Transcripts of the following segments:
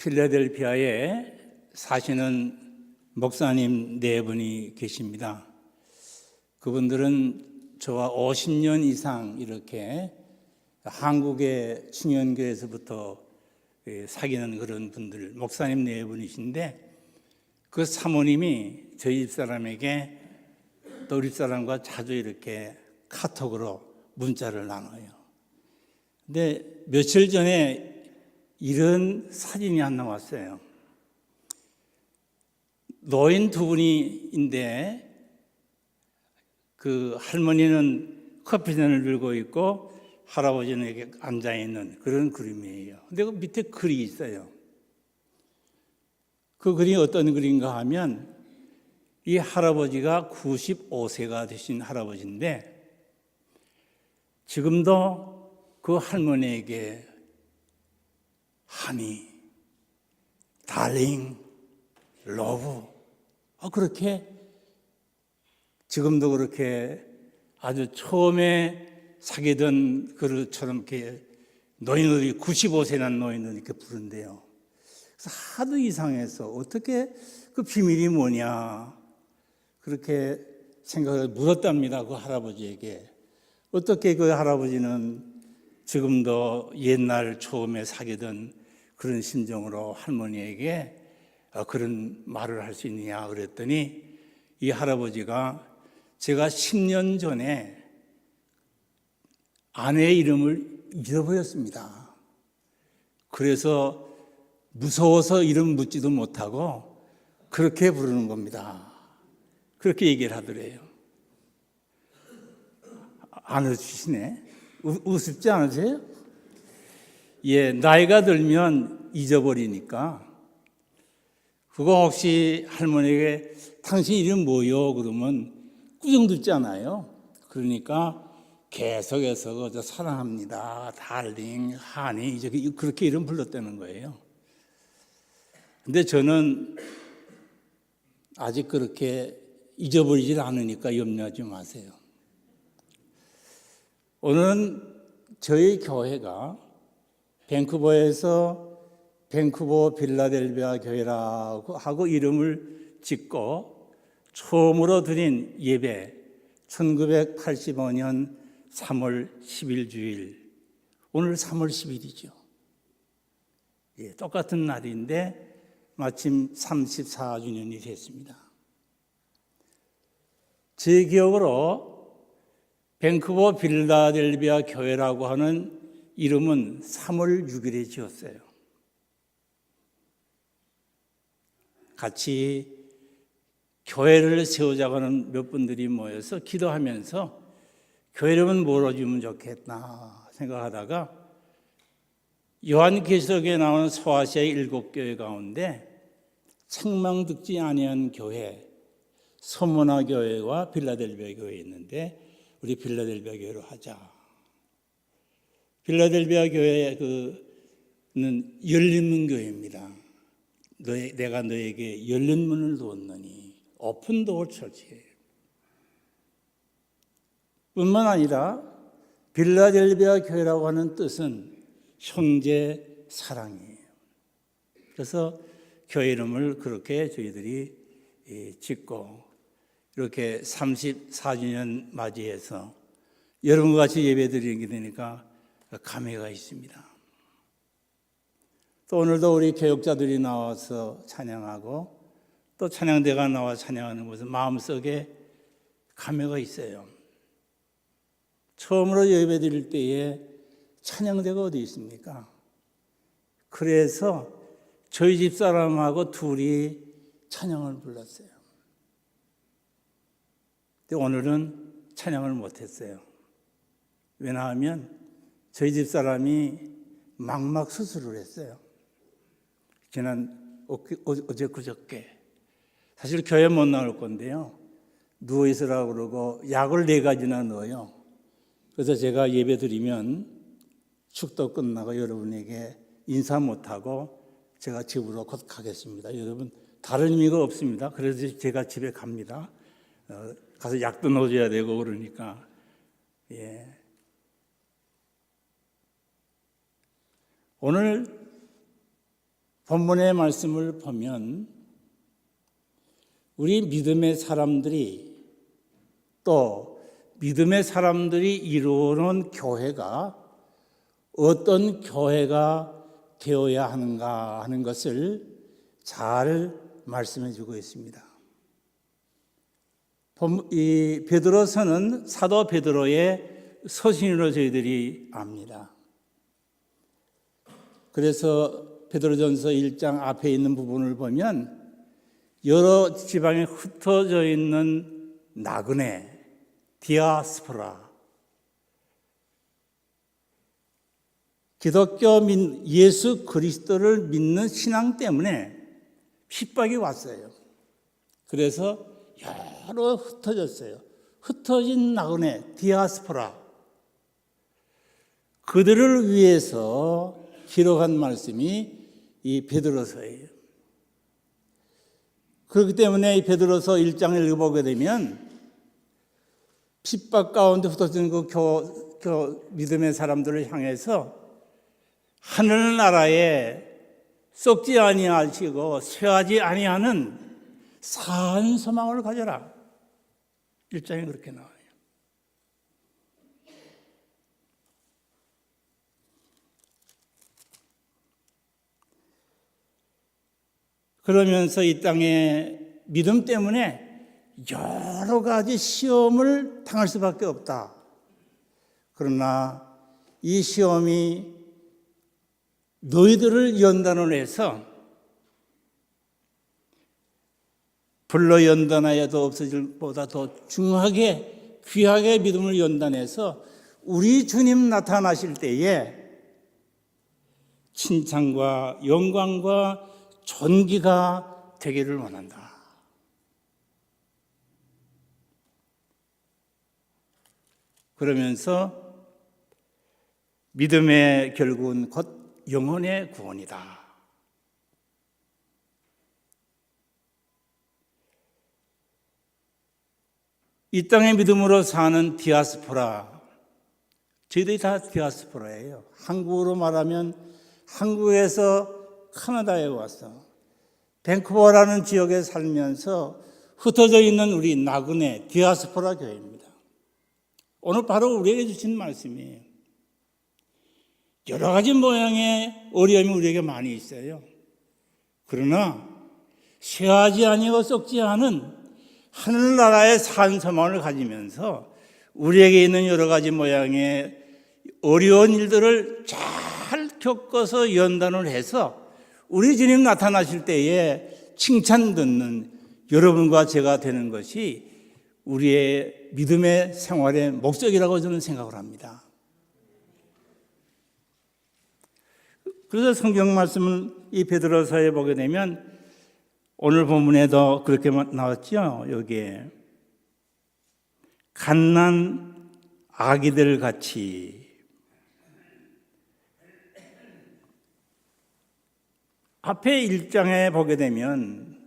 필라델피아에 사시는 목사님 네 분이 계십니다. 그분들은 저와 50년 이상 이렇게 한국의 충현교회에서부터 사귀는 그런 분들, 목사님 네 분이신데, 그 사모님이 저희 집사람에게 또 우리 집사람과 자주 이렇게 카톡으로 문자를 나눠요. 근데 며칠 전에 이런 사진이 하나 왔어요. 노인 두 분인데 그 할머니는 커피잔을 들고 있고 할아버지는 이렇게 앉아 있는 그런 그림이에요. 근데 그 밑에 글이 있어요. 그 그림이 어떤 글인가 하면, 이 할아버지가 95세가 되신 할아버지인데 지금도 그 할머니에게 하니, 달링, 러브, 그렇게 지금도 그렇게 아주 처음에 사귀던 그처럼 이렇게 노인들이 95세란 노인들 이렇게 부른대요. 그래서 하도 이상해서 어떻게 그 비밀이 뭐냐 그렇게 생각을 물었답니다. 그 할아버지에게. 어떻게 그 할아버지는 지금도 옛날 처음에 사귀던 그런 심정으로 할머니에게 그런 말을 할 수 있느냐 그랬더니, 이 할아버지가 제가 10년 전에 아내의 이름을 잊어버렸습니다. 그래서 무서워서 이름 묻지도 못하고 그렇게 부르는 겁니다. 그렇게 얘기를 하더래요. 안 웃으시네. 우습지 않으세요? 예, 나이가 들면 잊어버리니까. 그거 혹시 할머니에게 당신 이름 뭐요? 그러면 꾸중 듣잖아요. 그러니까 계속해서 저 사랑합니다, 달링, 하니, 이제 그렇게 이름 불렀다는 거예요. 근데 저는 아직 그렇게 잊어버리질 않으니까 염려하지 마세요. 오늘은 저희 교회가 밴쿠버에서 밴쿠버 빌라델비아 교회라고 하고 이름을 짓고 처음으로 드린 예배, 1985년 3월 10일 주일, 오늘 3월 10일이죠. 예, 똑같은 날인데 마침 34주년이 됐습니다. 제 기억으로 밴쿠버 빌라델비아 교회라고 하는 이름은 3월 6일에 지었어요. 같이 교회를 세우자고 하는 몇 분들이 모여서 기도하면서 교회 이름은 뭐로 지으면 좋겠나 생각하다가 요한계시록에 나오는 소아시아의 7교회 가운데 책망 듣지 아니한 교회, 서문화 교회와 빌라델비아 교회에 있는데 우리 빌라델비아 교회로 하자. 빌라델비아 교회는 열린 문 교회입니다. 내가 너에게 열린 문을 두었느니, 오픈 도어 처치예요. 뿐만 아니라 빌라델비아 교회라고 하는 뜻은 형제 사랑이에요. 그래서 교회 이름을 그렇게 저희들이 짓고 이렇게 34주년 맞이해서 여러분과 같이 예배 드리게 되니까 감회가 있습니다. 또 오늘도 우리 교역자들이 나와서 찬양하고 또 찬양대가 나와 찬양하는 것은 마음속에 감회가 있어요. 처음으로 예배 드릴 때에 찬양대가 어디 있습니까? 그래서 저희 집사람하고 둘이 찬양을 불렀어요. 근데 오늘은 찬양을 못했어요. 왜냐하면 저희 집사람이 망막 수술을 했어요. 지난 어제 그저께. 사실 교회 못 나올 건데요, 누워있으라고 그러고 약을 4가지나 넣어요. 그래서 제가 예배 드리면 축도 끝나고 여러분에게 인사 못하고 제가 집으로 곧 가겠습니다. 여러분, 다른 의미가 없습니다. 그래서 제가 집에 갑니다. 가서 약도 넣어줘야 되고 그러니까. 예. 오늘 본문의 말씀을 보면 우리 믿음의 사람들이 또 믿음의 사람들이 이루어놓은 교회가 어떤 교회가 되어야 하는가 하는 것을 잘 말씀해 주고 있습니다. 이 베드로서는 사도 베드로의 서신으로 저희들이 압니다. 그래서 베드로전서 1장 앞에 있는 부분을 보면 여러 지방에 흩어져 있는 나그네, 디아스포라, 기독교 예수 그리스도를 믿는 신앙 때문에 핍박이 왔어요. 그래서 여러 흩어졌어요. 흩어진 나그네, 디아스포라, 그들을 위해서 기록한 말씀이 이 베드로서예요. 그렇기 때문에 이 베드로서 1장을 읽어보게 되면 핍박 가운데 흩어진 그 믿음의 사람들을 향해서 하늘나라에 썩지 아니하시고 쇠하지 아니하는 사한 소망을 가져라. 1장에 그렇게 나와요. 그러면서 이 땅에 믿음 때문에 여러 가지 시험을 당할 수밖에 없다. 그러나 이 시험이 너희들을 연단을 해서 불로 연단하여도 없어질 보다 더 중하게 귀하게 믿음을 연단해서 우리 주님 나타나실 때에 칭찬과 영광과 존귀가 되기를 원한다. 그러면서 믿음의 결국은 곧 영혼의 구원이다. 이 땅의 믿음으로 사는 디아스포라, 저희들이 다 디아스포라예요. 한국으로 말하면 한국에서 카나다에 와서 밴쿠버라는 지역에 살면서 흩어져 있는 우리 나그네 디아스포라 교회입니다. 오늘 바로 우리에게 주신 말씀이에요. 여러 가지 모양의 어려움이 우리에게 많이 있어요. 그러나 쇠하지 아니하고 썩지 않은 하늘나라의 산 소망을 가지면서 우리에게 있는 여러 가지 모양의 어려운 일들을 잘 겪어서 연단을 해서 우리 주님 나타나실 때에 칭찬 듣는 여러분과 제가 되는 것이 우리의 믿음의 생활의 목적이라고 저는 생각을 합니다. 그래서 성경 말씀을 이 베드로서에 보게 되면 오늘 본문에도 그렇게 나왔죠. 여기에 갓난 아기들 같이 앞에 1장에 보게 되면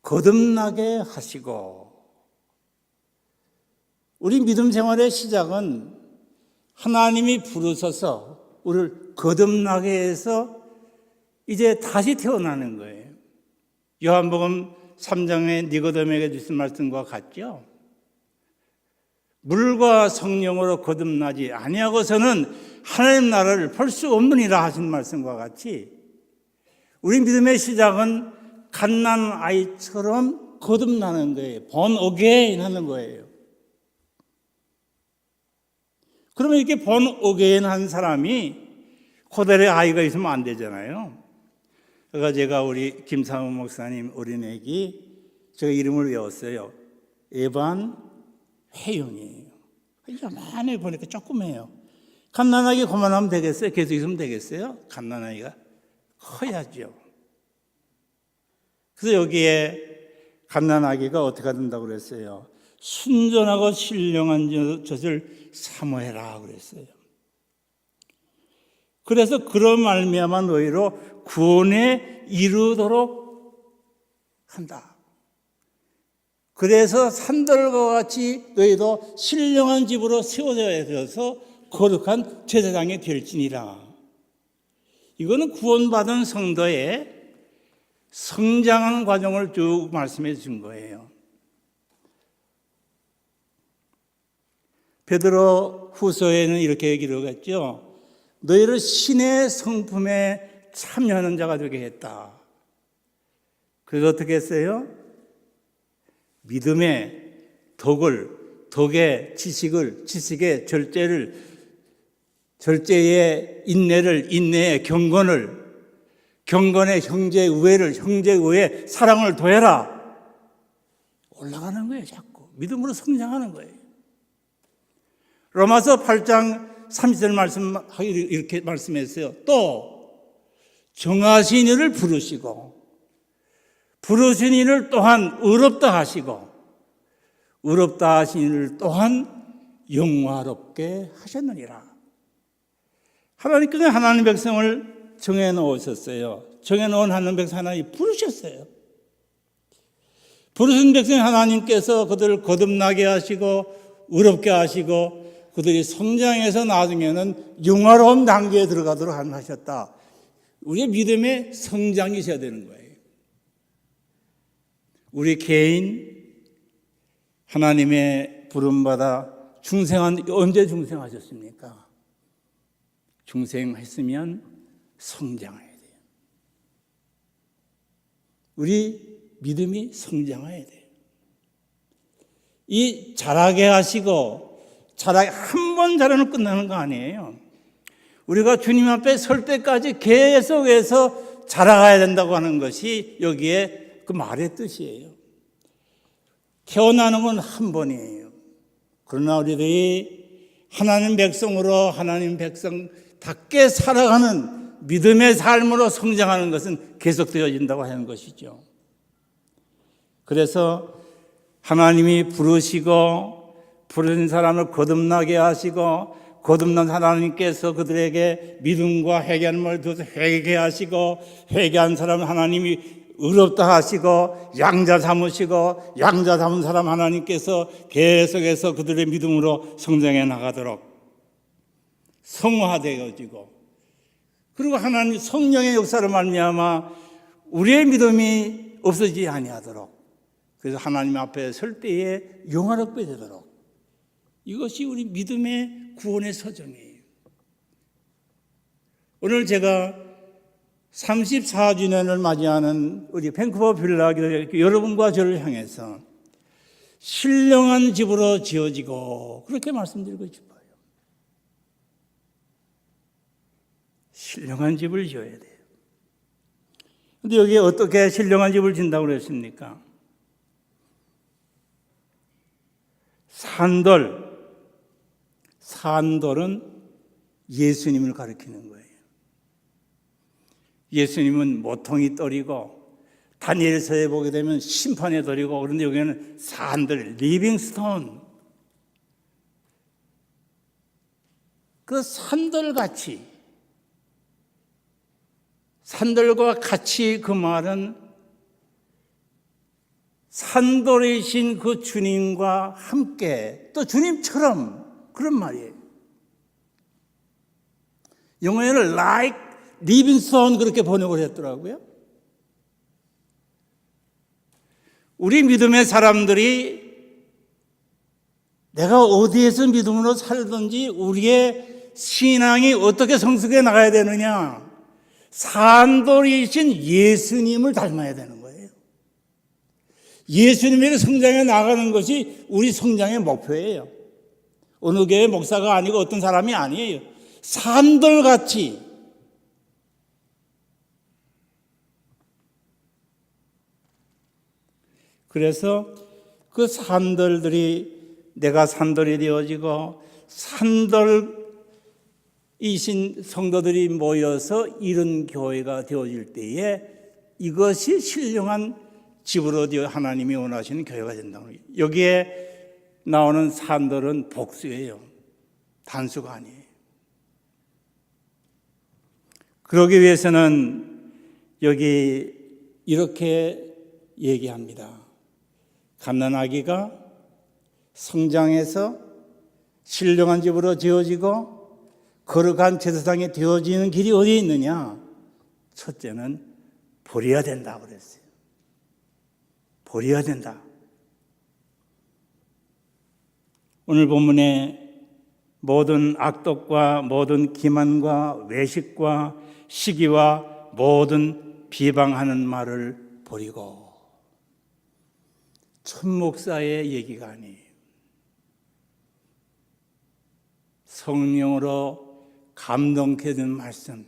거듭나게 하시고, 우리 믿음 생활의 시작은 하나님이 부르셔서 우리를 거듭나게 해서 이제 다시 태어나는 거예요. 요한복음 3장에 니고데모에게 주신 말씀과 같죠. 물과 성령으로 거듭나지 아니하고서는 하나님 나라를 볼 수 없느니라 하신 말씀과 같이 우리 믿음의 시작은 갓난 아이처럼 거듭나는 거예요. born again 하는 거예요. 그러면 이렇게 born again 한 사람이 그대로 아이가 있으면 안 되잖아요. 그러니까 제가 우리 김사무 목사님 어린애기 제가 이름을 외웠어요. 에반 회윤이에요. 요만해 보니까 조그매요. 갓난아기 그만하면 되겠어요? 계속 있으면 되겠어요? 갓난아기가 커야죠. 그래서 여기에 갓난아기가 어떻게 된다고 그랬어요? 순전하고 신령한 젖을 사모해라 그랬어요. 그래서 그런 말미암아 너희로 구원에 이르도록 한다. 그래서 산들과 같이 너희도 신령한 집으로 세워져야 되어서 거룩한 제사장이 될지니라. 이거는 구원받은 성도의 성장하는 과정을 쭉 말씀해 준 거예요. 베드로 후서에는 이렇게 기록했죠. 너희를 신의 성품에 참여하는 자가 되게 했다. 그래서 어떻게 했어요? 믿음의 덕의 지식의 절제의 인내를, 인내의 경건의 형제의 우애의 사랑을 더해라. 올라가는 거예요, 자꾸. 믿음으로 성장하는 거예요. 로마서 8장 30절 말씀, 이렇게 말씀했어요. 또, 정하신 이를 부르시고, 부르신 이를 또한 의롭다 하시고, 의롭다 하신 이를 또한 영화롭게 하셨느니라. 하나님께서 하나님 백성을 정해놓으셨어요. 정해놓은 하나님 백성 하나님 부르셨어요. 부르신 백성 하나님께서 그들을 거듭나게 하시고 의롭게 하시고 그들이 성장해서 나중에는 영화로운 단계에 들어가도록 하셨다. 우리의 믿음의 성장이 있어야 되는 거예요. 우리 개인 하나님의 부름받아 언제 중생하셨습니까? 중생했으면 성장해야 돼요. 우리 믿음이 성장해야 돼요. 이 자라게 하시고 한 번 자라면 끝나는 거 아니에요. 우리가 주님 앞에 설 때까지 계속해서 자라가야 된다고 하는 것이 여기에 그 말의 뜻이에요. 태어나는 건 한 번이에요. 그러나 우리들이 하나님 백성으로 하나님 백성답게 살아가는 믿음의 삶으로 성장하는 것은 계속되어진다고 하는 것이죠. 그래서 하나님이 부르신 사람을 거듭나게 하시고 거듭난 하나님께서 그들에게 믿음과 회개함을 두어서 회개하시고 회개한 사람을 하나님이 의롭다 하시고 양자 삼으시고 양자 삼은 사람 하나님께서 계속해서 그들의 믿음으로 성장해 나가도록 성화되어지고 그리고 하나님 성령의 역사로 말미암아 우리의 믿음이 없어지지 아니하도록 그래서 하나님 앞에 설 때에 영화롭게 되도록 이것이 우리 믿음의 구원의 서정이에요. 오늘 제가 34주년을 맞이하는 우리 밴쿠버 빌라 교회 여러분과 저를 향해서 신령한 집으로 지어지고 그렇게 말씀드리고 싶어요. 신령한 집을 지어야 돼요. 그런데 여기에 어떻게 신령한 집을 짓는다고 그랬습니까? 산돌은 예수님을 가리키는 거예요. 예수님은 모퉁이 돌이고 다니엘서에 보게 되면 심판의 돌이고 그런데 여기는 산돌, 리빙스톤. 그 산돌과 같이 그 말은 산돌이신 그 주님과 함께 또 주님처럼 그런 말이에요. 영어에는 like 리빙스톤 그렇게 번역을 했더라고요. 우리 믿음의 사람들이 내가 어디에서 믿음으로 살든지 우리의 신앙이 어떻게 성숙해 나가야 되느냐. 산돌이신 예수님을 닮아야 되는 거예요. 예수님에게 성장해 나가는 것이 우리 성장의 목표예요. 어느 교회 목사가 아니고 어떤 사람이 아니에요. 산돌같이 그래서 그 산돌들이 내가 산돌이 되어지고 산돌이신 성도들이 모여서 이런 교회가 되어질 때에 이것이 신령한 집으로 하나님이 원하시는 교회가 된다는 거예요. 여기에 나오는 산돌은 복수예요. 단수가 아니에요. 그러기 위해서는 여기 이렇게 얘기합니다. 갓난아기가 성장해서 신령한 집으로 지어지고 거룩한 제사장이 되어지는 길이 어디에 있느냐? 첫째는 버려야 된다고 그랬어요. 버려야 된다. 오늘 본문에 모든 악독과 모든 기만과 외식과 시기와 모든 비방하는 말을 버리고, 천 목사의 얘기가 아니에요. 성령으로 감동케 된 말씀.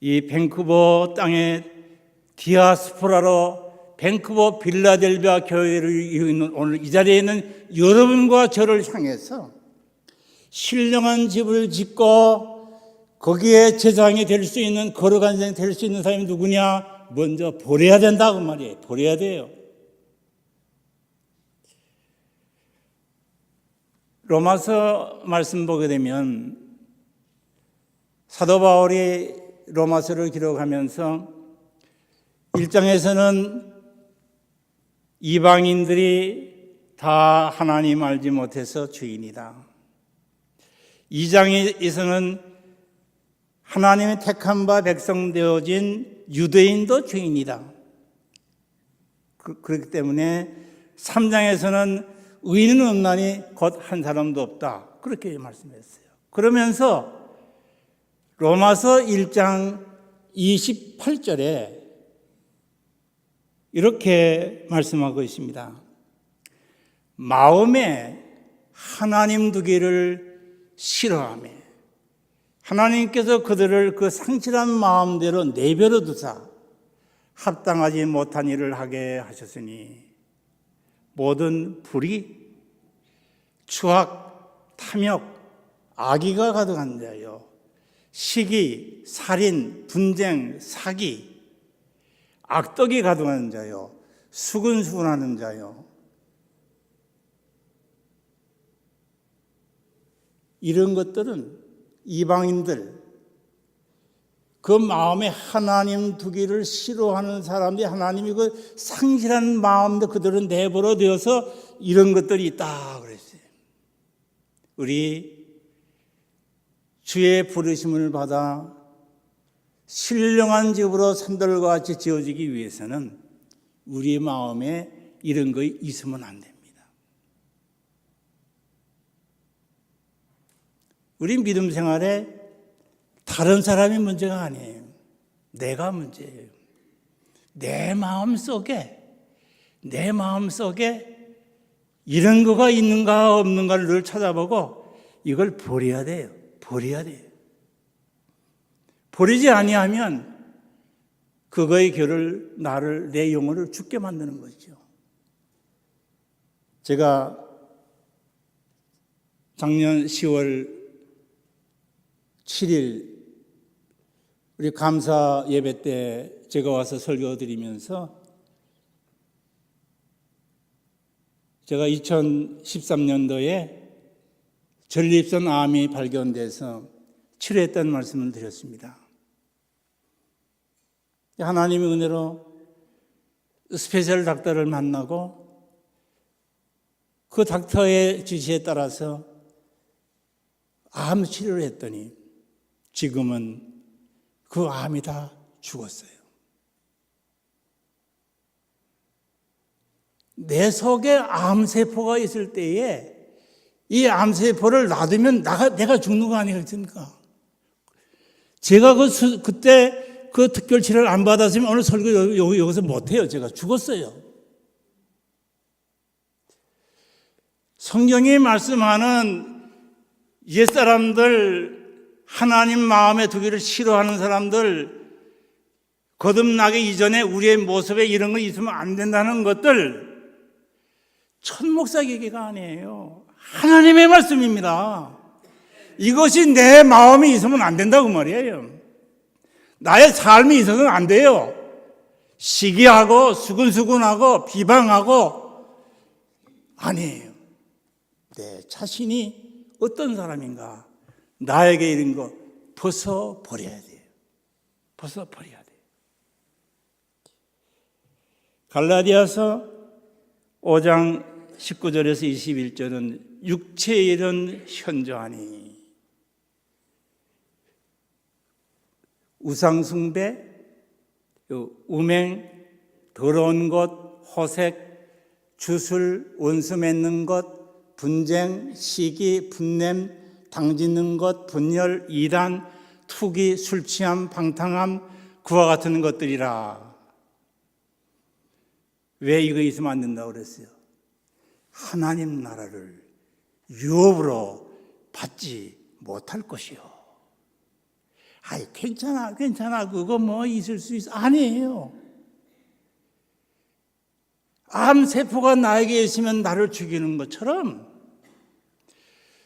이 밴쿠버 땅의 디아스포라로 밴쿠버 빌라델비아 교회를 이루는 오늘 이 자리에 있는 여러분과 저를 향해서 신령한 집을 짓고 거기에 제사장이 될 수 있는, 거룩한 인생 될 수 있는 사람이 누구냐? 먼저 버려야 된다고 말이에요. 버려야 돼요. 로마서 말씀 보게 되면 사도 바울이 로마서를 기록하면서 1장에서는 이방인들이 다 하나님 알지 못해서 죄인이다. 2장에서는 하나님의 택한 바 백성 되어진 유대인도 죄인이다. 그렇기 때문에 3장에서는 의인은 없나니 곧 한 사람도 없다. 그렇게 말씀했어요. 그러면서 로마서 1장 28절에 이렇게 말씀하고 있습니다. 마음에 하나님 두기를 싫어하며 하나님께서 그들을 그 상실한 마음대로 내버려 두사 합당하지 못한 일을 하게 하셨으니 모든 불의, 추악, 탐욕, 악의가 가득한 자요, 시기, 살인, 분쟁, 사기, 악독이 가득한 자요, 수근수근하는 자요, 이런 것들은 이방인들, 그 마음에 하나님 두기를 싫어하는 사람들이 하나님이 그 상실한 마음도 그들은 내버려 되어서 이런 것들이 있다 그랬어요. 우리 주의 부르심을 받아 신령한 집으로 산들과 같이 지어지기 위해서는 우리 마음에 이런 거 있으면 안 됩니다. 우리 믿음 생활에 다른 사람이 문제가 아니에요. 내가 문제예요. 내 마음 속에 이런 거가 있는가 없는가를 늘 찾아보고 이걸 버려야 돼요. 버려야 돼요. 버리지 아니하면 그거의 결을 내 영혼을 죽게 만드는 거죠. 제가 작년 10월 7일 우리 감사 예배 때 제가 와서 설교 드리면서 제가 2013년도에 전립선 암이 발견돼서 치료했다는 말씀을 드렸습니다. 하나님의 은혜로 스페셜 닥터를 만나고 그 닥터의 지시에 따라서 암 치료를 했더니 지금은 그 암이 다 죽었어요. 내 속에 암세포가 있을 때에 이 암세포를 놔두면 내가 죽는 거 아니겠습니까? 제가 그때 그 특별 치료를 안 받았으면 오늘 설교 여기서 못해요. 제가 죽었어요. 성경이 말씀하는 옛사람들, 하나님 마음에 두기를 싫어하는 사람들, 거듭나기 이전에 우리의 모습에 이런 거 있으면 안 된다는 것들, 천목사 얘기가 아니에요. 하나님의 말씀입니다. 이것이 내 마음에 있으면 안 된다고 말이에요. 나의 삶이 있어서는 안 돼요. 시기하고 수근수근하고 비방하고 아니에요. 내 자신이 어떤 사람인가, 나에게 이런 거 벗어버려야 돼요. 벗어버려야 돼요. 갈라디아서 5장 19절에서 21절은 육체의 일은 현저하니 우상숭배, 음행, 더러운 것, 호색, 주술, 원수 맺는 것, 분쟁, 시기, 분냄, 당짓는 것, 분열, 이단, 투기, 술취함, 방탕함, 그와 같은 것들이라. 왜 이거 있으면 안 된다고 그랬어요? 하나님 나라를 유업으로 받지 못할 것이요. 아이, 괜찮아. 그거 뭐 있을 수 있어. 아니에요. 암세포가 나에게 있으면 나를 죽이는 것처럼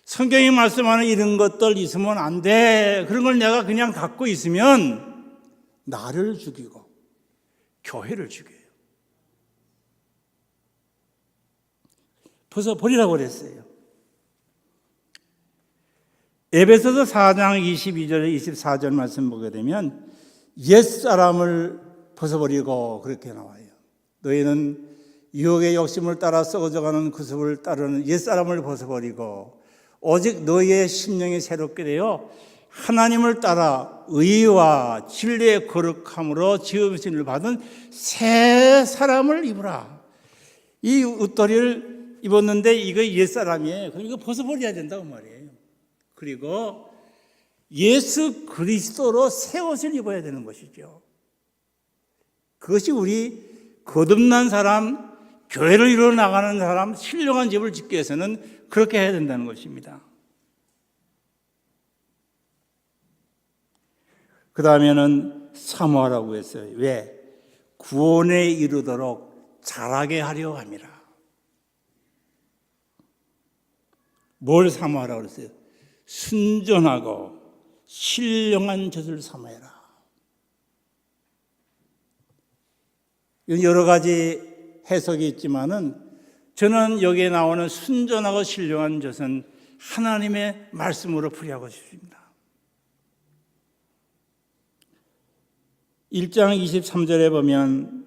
성경이 말씀하는 이런 것들 있으면 안 돼. 그런 걸 내가 그냥 갖고 있으면 나를 죽이고 교회를 죽여요. 벗어버리라고 그랬어요. 에베소서 4장 22절에 24절 말씀 보게 되면 옛사람을 벗어버리고 그렇게 나와요. 너희는 유혹의 욕심을 따라 썩어져가는 구습을 따르는 옛사람을 벗어버리고 오직 너희의 심령이 새롭게 되어 하나님을 따라 의와 진리의 거룩함으로 지으심을 받은 새 사람을 입으라. 이 웃도리를 입었는데 이거 옛사람이에요. 그럼 이거 벗어버려야 된다고 말이에요. 그리고 예수 그리스도로 새 옷을 입어야 되는 것이죠. 그것이 우리 거듭난 사람, 교회를 이루어 나가는 사람, 신령한 집을 짓기 위해서는 그렇게 해야 된다는 것입니다. 그 다음에는 사모하라고 했어요. 왜? 구원에 이르도록 자라게 하려 함이라. 뭘 사모하라고 그랬어요? 순전하고 신령한 젖을 사모해라. 여러 가지 해석이 있지만은 저는 여기에 나오는 순전하고 신령한 젖은 하나님의 말씀으로 풀이하고 싶습니다. 1장 23절에 보면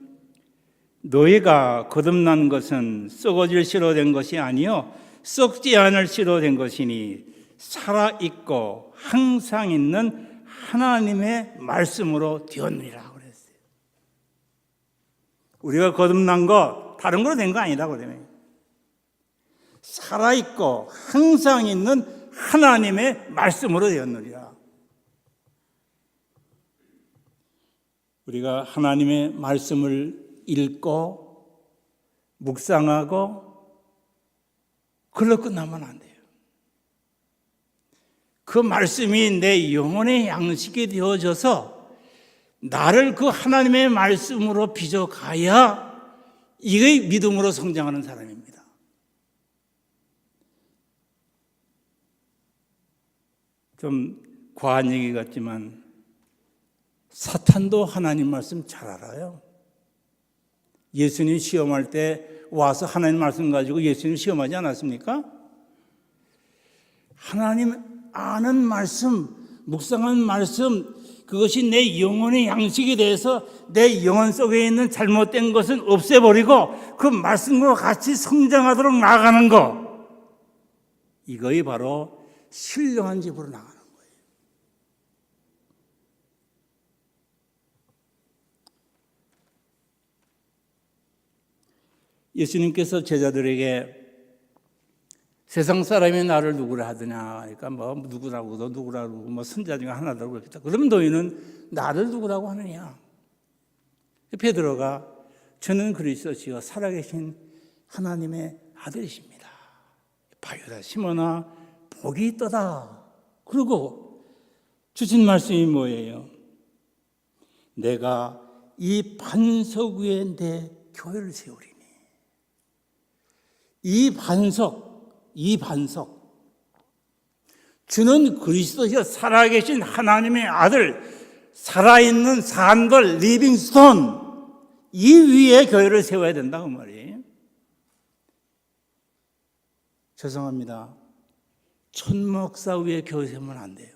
너희가 거듭난 것은 썩어질 씨로 된 것이 아니요 썩지 않을 씨로 된 것이니 살아있고 항상 있는 하나님의 말씀으로 되었느니라 그랬어요. 우리가 거듭난 거 다른 거로 된 거 아니라고 그래요. 살아있고 항상 있는 하나님의 말씀으로 되었느니라. 우리가 하나님의 말씀을 읽고 묵상하고 그걸로 끝나면 안 돼요. 그 말씀이 내 영혼의 양식이 되어져서 나를 그 하나님의 말씀으로 빚어가야 이게 믿음으로 성장하는 사람입니다. 좀 과한 얘기 같지만 사탄도 하나님 말씀 잘 알아요. 예수님 시험할 때 와서 하나님 말씀 가지고 예수님 시험하지 않았습니까? 하나님 아는 말씀, 묵상한 말씀, 그것이 내 영혼의 양식이 돼서 내 영혼 속에 있는 잘못된 것은 없애버리고 그 말씀과 같이 성장하도록 나아가는 것, 이거이 바로 신령한 집으로 나가는 거예요. 예수님께서 제자들에게 세상 사람이 나를 누구라 하더냐, 그러니까 뭐 누구라고 뭐 선자 중에 하나라고 그랬다. 그러면 너희는 나를 누구라고 하느냐? 베드로가 저는 그리스도시요 살아계신 하나님의 아들이십니다. 바요다 시몬아 복이 있도다. 그리고 주신 말씀이 뭐예요? 내가 이 반석 위에 내 교회를 세우리니. 이 반석 주는 그리스도시여 살아계신 하나님의 아들, 살아있는 산돌 리빙스톤, 이 위에 교회를 세워야 된다고 말이에요. 죄송합니다. 천목사 위에 교회 세우면 안 돼요.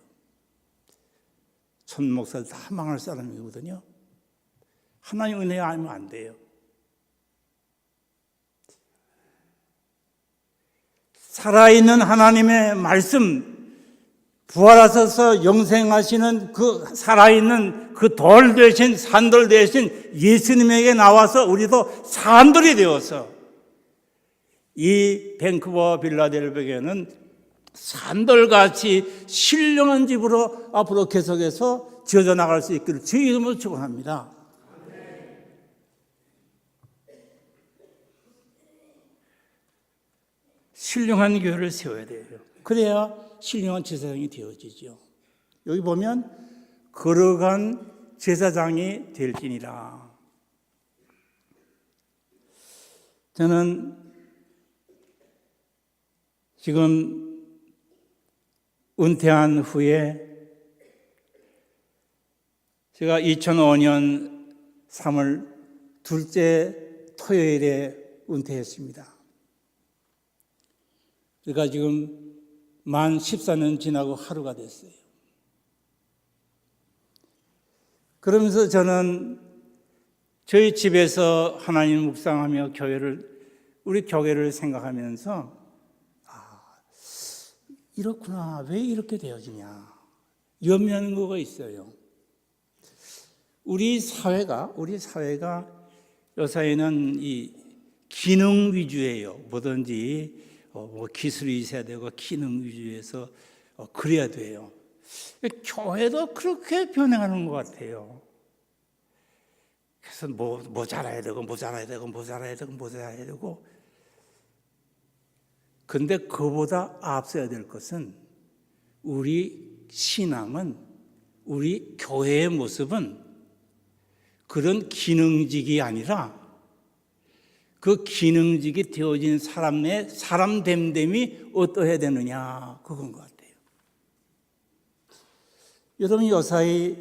천목사 다 망할 사람이거든요. 하나님 은혜 알면 안 돼요. 살아있는 하나님의 말씀, 부활하셔서 영생하시는 그 살아있는 그 돌 대신 산돌 대신 예수님에게 나와서 우리도 산돌이 되어서 이 밴쿠버 빌라델비아는 산돌같이 신령한 집으로 앞으로 계속해서 지어져 나갈 수 있기를 주의 이름으로 축원합니다. 신령한 교회를 세워야 돼요. 그래야 신령한 제사장이 되어지죠. 여기 보면 거룩한 제사장이 될지니라. 저는 지금 은퇴한 후에 제가 2005년 3월 둘째 토요일에 은퇴했습니다. 그러니까 지금 만 14년 지나고 하루가 됐어요. 그러면서 저는 저희 집에서 하나님 묵상하며 우리 교회를 생각하면서 이렇구나, 왜 이렇게 되어지냐 염려하는 거가 있어요. 우리 사회가 요사이는 이 기능 위주예요. 뭐든지 기술이 있어야 되고 기능 위주에서 그래야 돼요. 교회도 그렇게 변해가는 것 같아요. 그래서 뭐 잘해야 되고 뭐 잘해야 되고 근데 그보다 앞서야 될 것은 우리 신앙은, 우리 교회의 모습은 그런 기능직이 아니라 그 기능직이 되어진 사람의 사람 됨됨이 어떠해야 되느냐, 그건 것 같아요. 여러분 요사이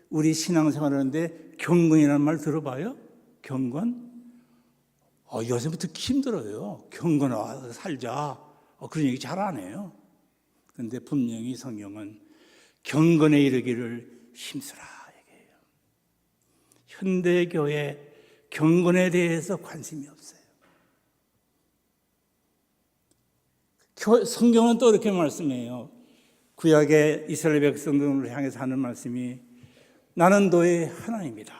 우리 신앙생활 하는데 경건이라는 말 들어봐요? 경건? 요새부터 힘들어요. 경건하게 살자. 그런 얘기 잘 안 해요. 그런데 분명히 성경은 경건에 이르기를 힘쓰라 얘기해요. 현대교회 경건에 대해서 관심이 없어요. 성경은 또 이렇게 말씀해요. 구약의 이스라엘 백성들을 향해서 하는 말씀이 나는 너의 하나님이다.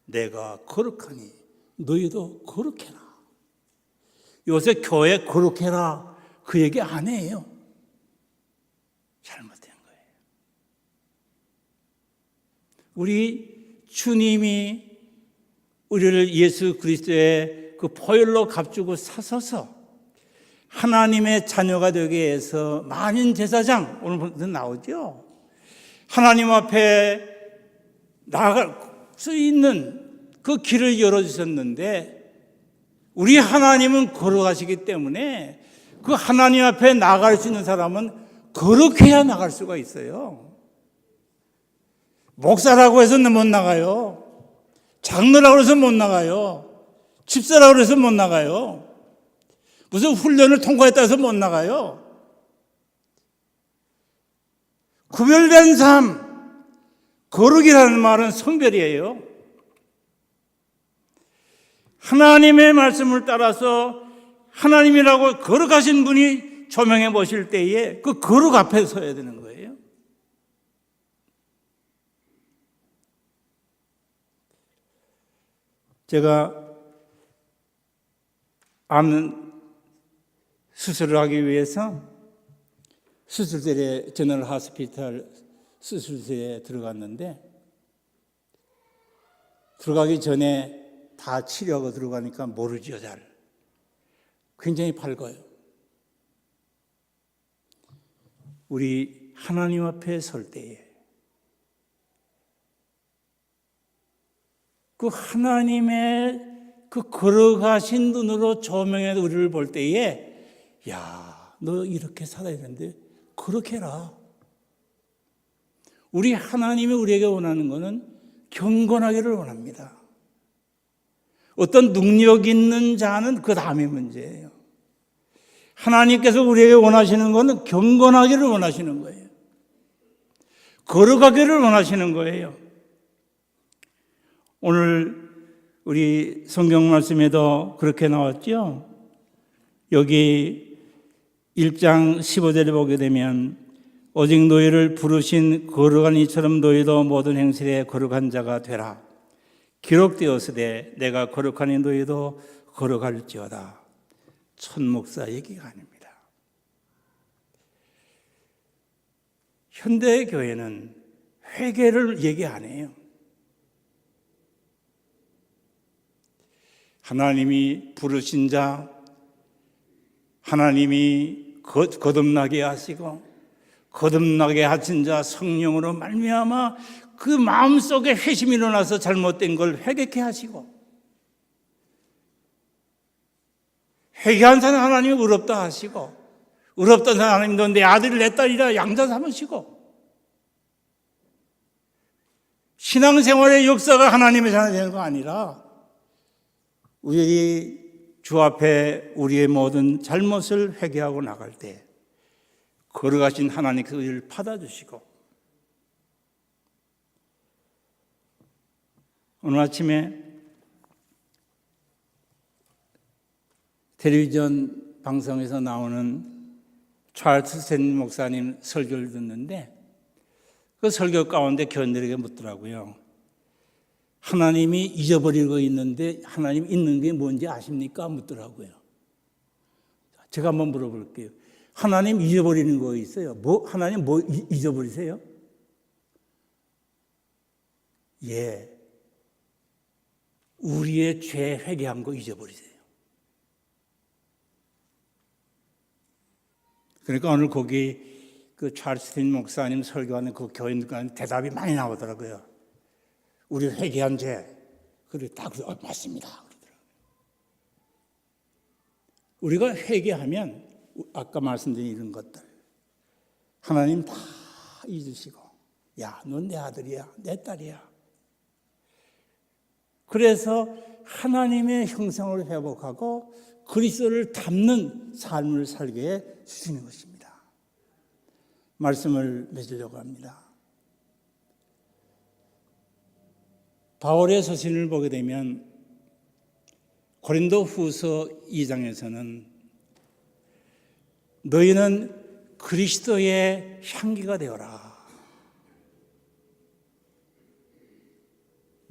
내가 거룩하니 너희도 거룩해라. 요새 교회 거룩해라 그 얘기 안 해요. 잘못된 거예요. 우리 주님이 우리를 예수 그리스도의 그 보혈로 값주고 사셔서 하나님의 자녀가 되게 해서 만인 제사장 오늘 나오죠. 하나님 앞에 나아갈 수 있는 그 길을 열어주셨는데 우리 하나님은 거룩하시기 때문에 그 하나님 앞에 나갈 수 있는 사람은 거룩해야 나갈 수가 있어요. 목사라고 해서 못 나가요. 장로라고 해서 못 나가요. 집사라고 해서 못 나가요. 무슨 훈련을 통과했다 해서 못 나가요. 구별된 삶, 거룩이라는 말은 성별이에요. 하나님의 말씀을 따라서 하나님이라고 거룩하신 분이 조명해 보실 때에 그 거룩 앞에 서야 되는 거예요. 제가 암 수술을 하기 위해서 수술실에 제너럴 하스피탈 수술실에 들어갔는데 들어가기 전에 다 치료하고 들어가니까 모르죠, 잘. 굉장히 밝아요. 우리 하나님 앞에 설 때에 그 하나님의 그 거룩하신 눈으로 조명해 우리를 볼 때에 야, 너 이렇게 살아야 되는데 그렇게 해라. 우리 하나님이 우리에게 원하는 것은 경건하기를 원합니다. 어떤 능력 있는 자는 그 다음의 문제예요. 하나님께서 우리에게 원하시는 것은 경건하기를 원하시는 거예요. 거룩하기를 원하시는 거예요. 오늘 우리 성경 말씀에도 그렇게 나왔죠. 여기 1장 15절에 보게 되면 오직 너희를 부르신 거룩한 이처럼 너희도 모든 행실에 거룩한 자가 되라. 기록되었으되 내가 거룩하니 너희도 거룩할지어다. 천 목사 얘기가 아닙니다. 현대 교회는 회개를 얘기 안 해요. 하나님이 부르신 자, 하나님이 거듭나게 하시고 거듭나게 하신 자 성령으로 말미암아 그 마음속에 회심이 일어나서 잘못된 걸 회개케 하시고, 회개한 사람 하나님이 의롭다 하시고, 의롭던 하나님도 내 아들 내 딸이라 양자 삼으시고, 신앙생활의 역사가 하나님의 자녀 되는 거 아니라 우리 주 앞에 우리의 모든 잘못을 회개하고 나갈 때 거룩하신 하나님께서 우리를 받아주시고, 오늘 아침에 텔레비전 방송에서 나오는 찰스 스탠리 목사님 설교를 듣는데 그 설교 가운데 교인들에게 묻더라고요. 하나님이 잊어버린 거 있는데 하나님 있는 게 뭔지 아십니까? 묻더라고요. 제가 한번 물어볼게요. 하나님 잊어버리는 거 있어요? 하나님 뭐 잊어버리세요? 예. 우리의 죄 회개한 거 잊어버리세요. 그러니까 오늘 거기 그 찰스 스탠리 목사님 설교하는 그 교인들 대답이 많이 나오더라고요. 우리 회개한 죄, 그래 딱 맞습니다. 그러더라고요. 우리가 회개하면 아까 말씀드린 이런 것들 하나님 다 잊으시고, 야, 넌 내 아들이야, 내 딸이야. 그래서 하나님의 형상을 회복하고 그리스도를 닮는 삶을 살게 해주시는 것입니다. 말씀을 맺으려고 합니다. 바울의 서신을 보게 되면 고린도 후서 2장에서는 너희는 그리스도의 향기가 되어라.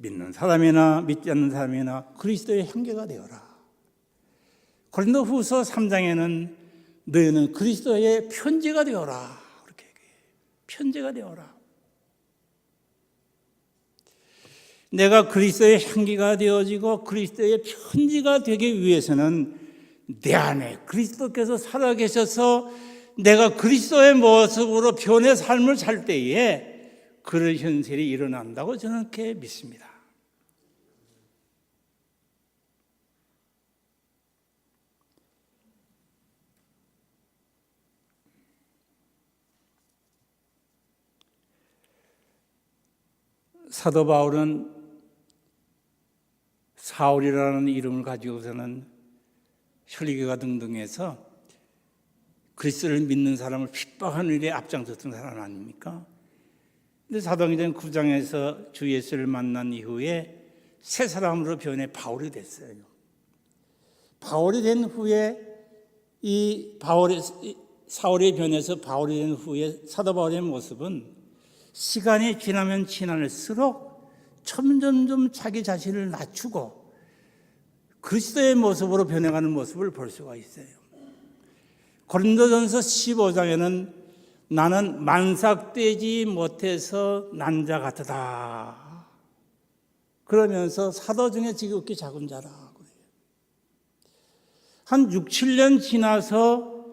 믿는 사람이나 믿지 않는 사람이나 그리스도의 향기가 되어라. 고린도 후서 3장에는 너희는 그리스도의 편지가 되어라. 그렇게 얘기해요. 편지가 되어라. 내가 그리스도의 향기가 되어지고 그리스도의 편지가 되기 위해서는 내 안에 그리스도께서 살아계셔서 내가 그리스도의 모습으로 변의 삶을 살 때에 그런 현실이 일어난다고 저는 그렇게 믿습니다. 사도 바울은 사울이라는 이름을 가지고서는 혈기가 등등해서 그리스도를 믿는 사람을 핍박하는 일에 앞장섰던 사람 아닙니까? 근데 사도행전 9장에서 주 예수를 만난 이후에 새 사람으로 변해 바울이 됐어요. 바울이 된 후에 사울이 변해서 바울이 된 후에 사도 바울의 모습은 시간이 지나면 지날수록 점점점 자기 자신을 낮추고 그리스도의 모습으로 변해가는 모습을 볼 수가 있어요. 고린도전서 15장에는 나는 만삭되지 못해서 난 자 같으다. 그러면서 사도 중에 지극히 작은 자라. 한 6, 7년 지나서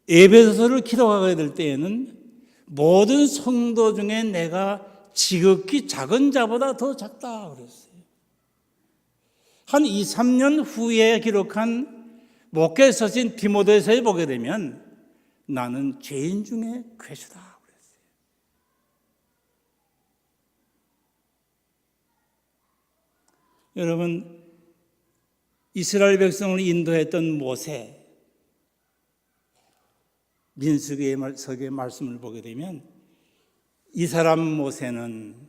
에베소서를 기록하게 될 때에는 모든 성도 중에 내가 지극히 작은 자보다 더 작다 그랬어요. 한 2, 3년 후에 기록한 목회서신 디모데서에 보게 되면 나는 죄인 중에 괴수다 그랬어요. 여러분, 이스라엘 백성을 인도했던 모세, 민수기의 말씀을 보게 되면 이 사람 모세는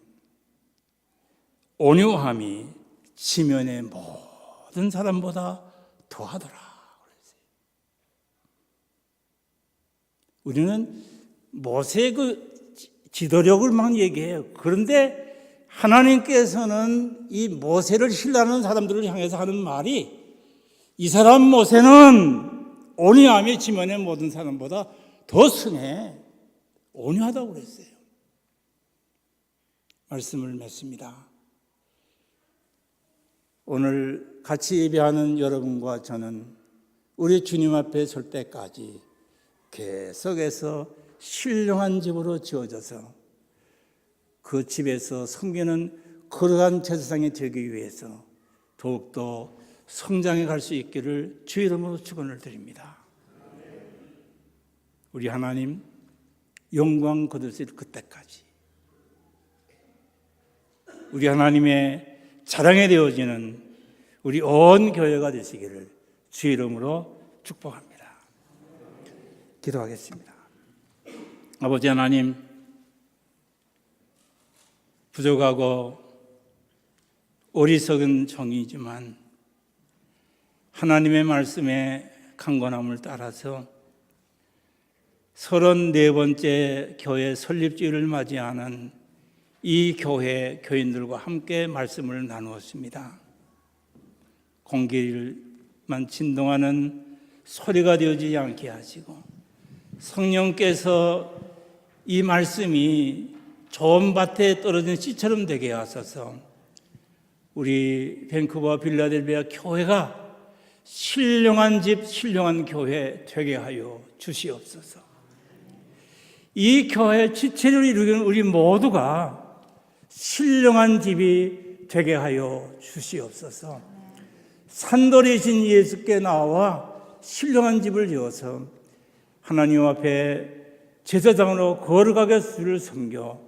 온유함이 지면의 모든 사람보다 더하더라 그랬어요. 우리는 모세의 그 지도력을 막 얘기해요. 그런데 하나님께서는 이 모세를 신뢰하는 사람들을 향해서 하는 말이 이 사람 모세는 온유함이 지면의 모든 사람보다 더 승해. 온유하다고 그랬어요. 말씀을 맺습니다. 오늘 같이 예배하는 여러분과 저는 우리 주님 앞에 설 때까지 계속해서 신령한 집으로 지어져서 그 집에서 섬기는 거룩한 제사장이 되기 위해서 더욱더 성장해 갈 수 있기를 주 이름으로 축원을 드립니다. 우리 하나님 영광 거두실 그때까지 우리 하나님의 자랑이 되어지는 우리 온 교회가 되시기를 주 이름으로 축복합니다. 기도하겠습니다. 아버지 하나님, 부족하고 어리석은 종이지만 하나님의 말씀에 강건함을 따라서 34번째 교회 설립주일을 맞이하는 이 교회 교인들과 함께 말씀을 나누었습니다. 공기만 진동하는 소리가 되어지지 않게 하시고 성령께서 이 말씀이 좋은 밭에 떨어진 씨처럼 되게 하소서. 우리 밴쿠버 빌라델비아 교회가 신령한 집, 신령한 교회 되게 하여 주시옵소서. 이 교회 지체를 이루기는 우리 모두가 신령한 집이 되게 하여 주시옵소서. 산돌이신 예수께 나와 신령한 집을 지어서 하나님 앞에 제사장으로 거룩하게 주를 섬겨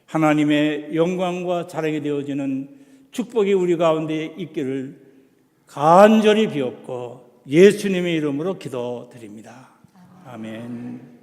하나님의 영광과 자랑이 되어지는 축복이 우리 가운데 있기를 간절히 비옵고 예수님의 이름으로 기도드립니다. 아멘.